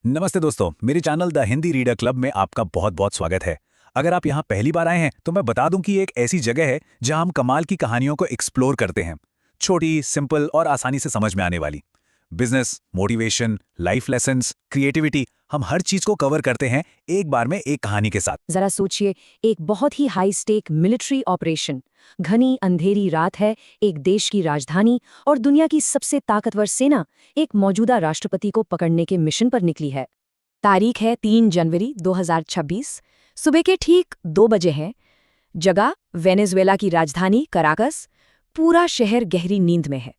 नमस्ते दोस्तों, मेरे channel the Hindi reader club में आपका बहुत बहुत स्वागत है। अगर आप यहाँ पहली बार आए हैं तो मैं बता दूं कि ये एक ऐसी जगह है जहाँ हम कमाल की कहानियों को एक्सप्लोर करते हैं। छोटी, सिंपल और आसानी से समझ में आने वाली। Business, motivation, life lessons, creativity, हम हर चीज को कवर करते हैं एक बार में एक कहानी के साथ। जरा सोचिए, एक बहुत ही हाई स्टेक मिलिट्री ऑपरेशन। घनी अंधेरी रात है, एक देश की राजधानी और दुनिया की सबसे ताकतवर सेना एक मौजूदा राष्ट्रपति को पकड़ने के मिशन पर निकली है। तारीख है 3 जनवरी 2026। सुबह के ठीक 2 बजे हैं। जगह वेनेजुएला की राजधानी कराकस। पूरा शहर गहरी नींद में है,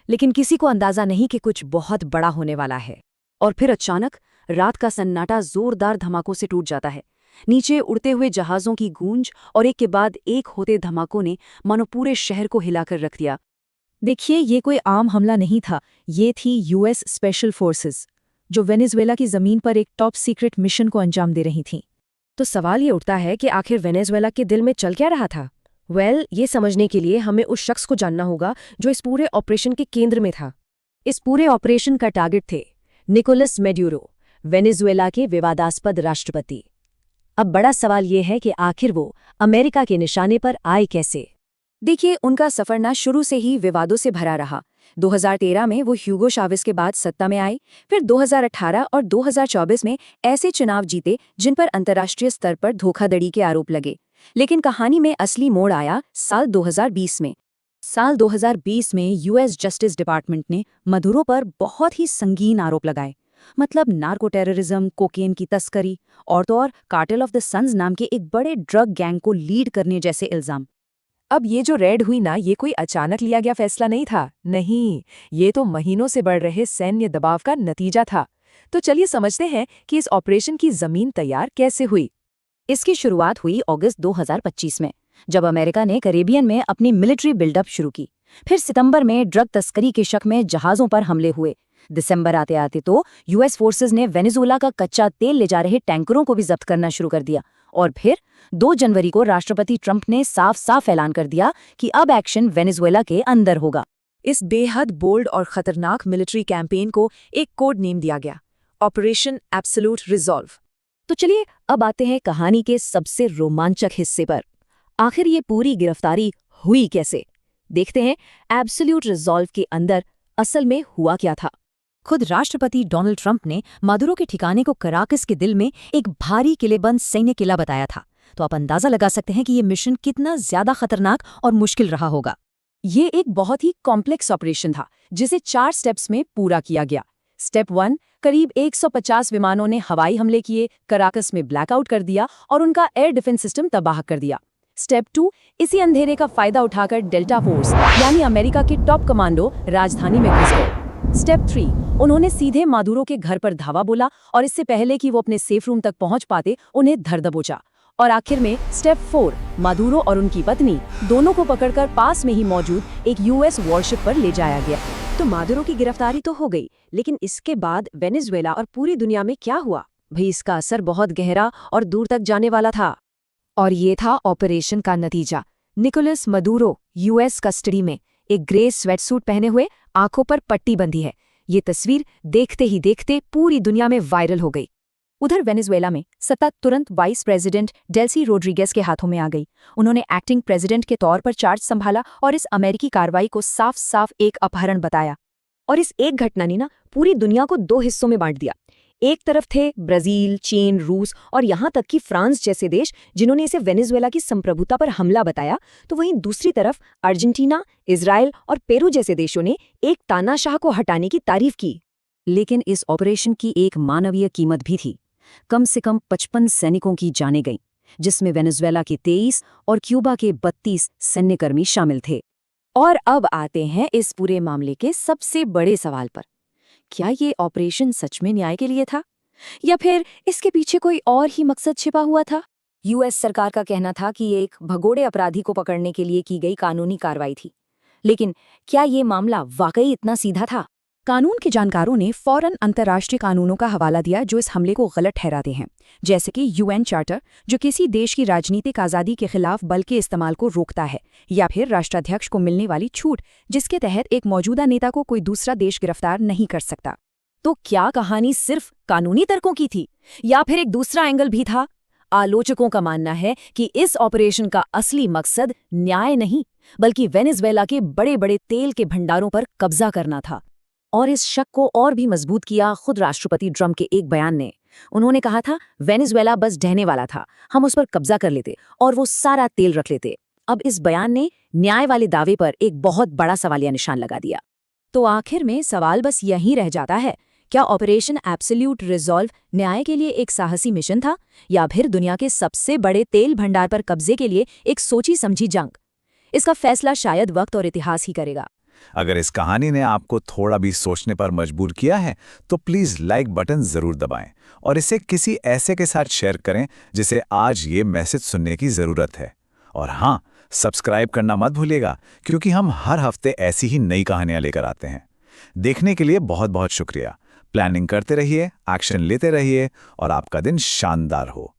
लेकिन किसी को अंदाजा नहीं कि कुछ बहुत बड़ा होने वाला है। और फिर अचानक रात का सन्नाटा जोरदार धमाकों से टूट जाता है। नीचे उड़ते हुए जहाज़ों की गूंज और एक के बाद एक होते धमाकों ने मानो पूरे शहर को हिलाकर रख दिया। देखिए, ये कोई आम हमला नहीं था, ये थी यूएस स्पेशल फोर्सेस, जो वेनेजुएला की जमीन पर एक टॉप सीक्रेट मिशन को अंजाम दे रही थीं। तो सवाल ये उठता है कि आखिर वेनेजुएला के दिल में चल क्या रहा था? ये समझने के लिए हमें उस शख्स को जानना होगा जो इस पूरे ऑपरेशन के केंद्र में था। इस पूरे ऑपरेशन का टारगेट थे निकोलस मेड्यूरो, वेनेजुएला के विवादास्पद राष्ट्रपति। अब बड़ा सवाल ये है कि आखिर वो अमेरिका के निशाने पर आए कैसे? देखिए, उनका सफर ना शुरू से ही विवादों से भरा रहा। 2013 में वो ह्यूगो चावेज के बाद सत्ता में आए, फिर 2018 और 2024 में ऐसे चुनाव जीते जिन पर अंतर्राष्ट्रीय स्तर पर धोखाधड़ी के आरोप लगे। लेकिन कहानी में असली मोड़ आया साल 2020 में। साल 2020 में यूएस जस्टिस डिपार्टमेंट ने मदुरो पर बहुत ही संगीन आरोप लगाए। मतलब नार्को टेररिज्म, कोकेन की तस्करी और तो और कार्टेल ऑफ द सन्स नाम के एक बड़े ड्रग गैंग को लीड करने जैसे इल्जाम। अब ये जो रेड हुई ना, ये कोई अचानक लिया गया फैसला नहीं था। नहीं, ये तो महीनों से बढ़ रहे सैन्य दबाव का नतीजा था। तो चलिए समझते हैं कि इस ऑपरेशन की जमीन तैयार कैसे हुई। इसकी शुरुआत हुई अगस्त 2025 में, जब अमेरिका ने कैरेबियन में अपनी मिलिट्री बिल्डअप शुरू की। फिर सितंबर में ड्रग तस्करी के शक में जहाज़ों पर हमले हुए। दिसंबर आते आते तो यूएस फोर्सेस ने वेनेजुएला का कच्चा तेल ले जा रहे टैंकरों को भी जब्त करना शुरू कर दिया। और फिर 2 जनवरी को राष्ट्रपति ट्रंप ने साफ साफ ऐलान कर दिया कि अब एक्शन वेनेजुएला के अंदर होगा। इस बेहद बोल्ड और खतरनाक मिलिट्री कैंपेन को एक कोड नेम दिया गया, ऑपरेशन एब्सोल्यूट रिजॉल्व। तो चलिए अब आते हैं कहानी के सबसे रोमांचक हिस्से पर। आखिर ये पूरी गिरफ्तारी हुई कैसे? देखते हैं एब्सोल्यूट रिजॉल्व के अंदर असल में हुआ क्या था। खुद राष्ट्रपति डोनाल्ड ट्रंप ने मादुरो के ठिकाने को कराकस के दिल में एक भारी किलेबंद सैन्य किला बताया था। तो आप अंदाजा लगा सकते हैं कि ये मिशन कितना ज्यादा खतरनाक और मुश्किल रहा होगा। ये एक बहुत ही कॉम्प्लेक्स ऑपरेशन था, जिसे 4 स्टेप्स में पूरा किया गया। स्टेप 1, करीब 150 विमानों ने हवाई हमले किए, कराकस में ब्लैकआउट कर दिया और उनका एयर डिफेंस सिस्टम तबाह कर दिया। स्टेप 2, इसी अंधेरे का फायदा उठाकर डेल्टा फोर्स यानी अमेरिका के टॉप कमांडो राजधानी में घुस गए। स्टेप 3, उन्होंने सीधे मादुरो के घर पर धावा बोला और इससे पहले कि वो अपने सेफ रूम तक पहुंच पाते उन्हें धर दबोचा। और आखिर में स्टेप 4, मादुरो और उनकी पत्नी दोनों को पकड़कर पास में ही मौजूद एक यूएस वॉरशिप पर ले जाया गया। तो मादुरो की गिरफ्तारी तो हो गई, लेकिन इसके बाद वेनेजुएला और पूरी दुनिया में क्या हुआ? भाई, इसका असर बहुत गहरा और दूर तक जाने वाला था। और ये था ऑपरेशन का नतीजा। निकोलस मदुरो यूएस कस्टडी में, एक ग्रे स्वेटसूट पहने हुए, आंखों पर पट्टी बंधी है। ये तस्वीर देखते ही देखते पूरी दुनिया में वायरल हो गई। उधर वेनेजुएला में सत्ता तुरंत वाइस प्रेसिडेंट डेल्सी रोड्रिगेज के हाथों में आ गई। उन्होंने एक्टिंग प्रेसिडेंट के तौर पर चार्ज संभाला और इस अमेरिकी कार्रवाई को साफ साफ एक अपहरण बताया। और इस एक घटना ने ना पूरी दुनिया को 2 हिस्सों में बांट दिया। एक तरफ थे ब्राजील, चीन, रूस और यहाँ तक कि फ्रांस जैसे देश, जिन्होंने इसे वेनेजुएला की संप्रभुता पर हमला बताया। तो वहीं दूसरी तरफ अर्जेंटीना, इजराइल और पेरू जैसे देशों ने एक तानाशाह को हटाने की तारीफ की। लेकिन इस ऑपरेशन की एक मानवीय कीमत भी थी। कम से कम 55 सैनिकों की जानें गईं, जिसमें वेनेजुएला के 23 और क्यूबा के 32 सैन्यकर्मी शामिल थे। और अब आते हैं इस पूरे मामले के सबसे बड़े सवाल पर। क्या ये ऑपरेशन सच में न्याय के लिए था, या फिर इसके पीछे कोई और ही मकसद छिपा हुआ था? यूएस सरकार का कहना था कि ये एक भगोड़े अपराधी को पकड़ने के लिए की गई कानूनी कार्रवाई थी। लेकिन क्या ये मामला वाकई इतना सीधा था? कानून के जानकारों ने फौरन अंतर्राष्ट्रीय कानूनों का हवाला दिया जो इस हमले को गलत ठहराते हैं, जैसे कि यूएन चार्टर, जो किसी देश की राजनीतिक आज़ादी के खिलाफ बल के इस्तेमाल को रोकता है, या फिर राष्ट्राध्यक्ष को मिलने वाली छूट, जिसके तहत एक मौजूदा नेता को कोई दूसरा देश गिरफ्तार नहीं कर सकता। तो क्या कहानी सिर्फ कानूनी तर्कों की थी या फिर एक दूसरा एंगल भी था? आलोचकों का मानना है कि इस ऑपरेशन का असली मकसद न्याय नहीं बल्कि वेनेजुएला के बड़े बड़े तेल के भंडारों पर कब्जा करना था। और इस शक को और भी मजबूत किया खुद राष्ट्रपति ट्रंप के एक बयान ने। उन्होंने कहा था, वेनेजुएला बस ढहने वाला था, हम उस पर कब्जा कर लेते और वो सारा तेल रख लेते। अब इस बयान ने न्याय वाले दावे पर एक बहुत बड़ा सवालिया निशान लगा दिया। तो आखिर में सवाल बस यही रह जाता है, क्या ऑपरेशन एब्सोल्यूट रिजॉल्व न्याय के लिए एक साहसी मिशन था या फिर दुनिया के सबसे बड़े तेल भंडार पर कब्जे के लिए एक सोची समझी जंग? इसका फैसला शायद वक्त और इतिहास ही करेगा। अगर इस कहानी ने आपको थोड़ा भी सोचने पर मजबूर किया है तो प्लीज़ लाइक बटन ज़रूर दबाएं और इसे किसी ऐसे के साथ शेयर करें जिसे आज ये मैसेज सुनने की ज़रूरत है। और हाँ, सब्सक्राइब करना मत भूलिएगा क्योंकि हम हर हफ्ते ऐसी ही नई कहानियां लेकर आते हैं। देखने के लिए बहुत बहुत शुक्रिया। प्लानिंग करते रहिए, एक्शन लेते रहिए और आपका दिन शानदार हो।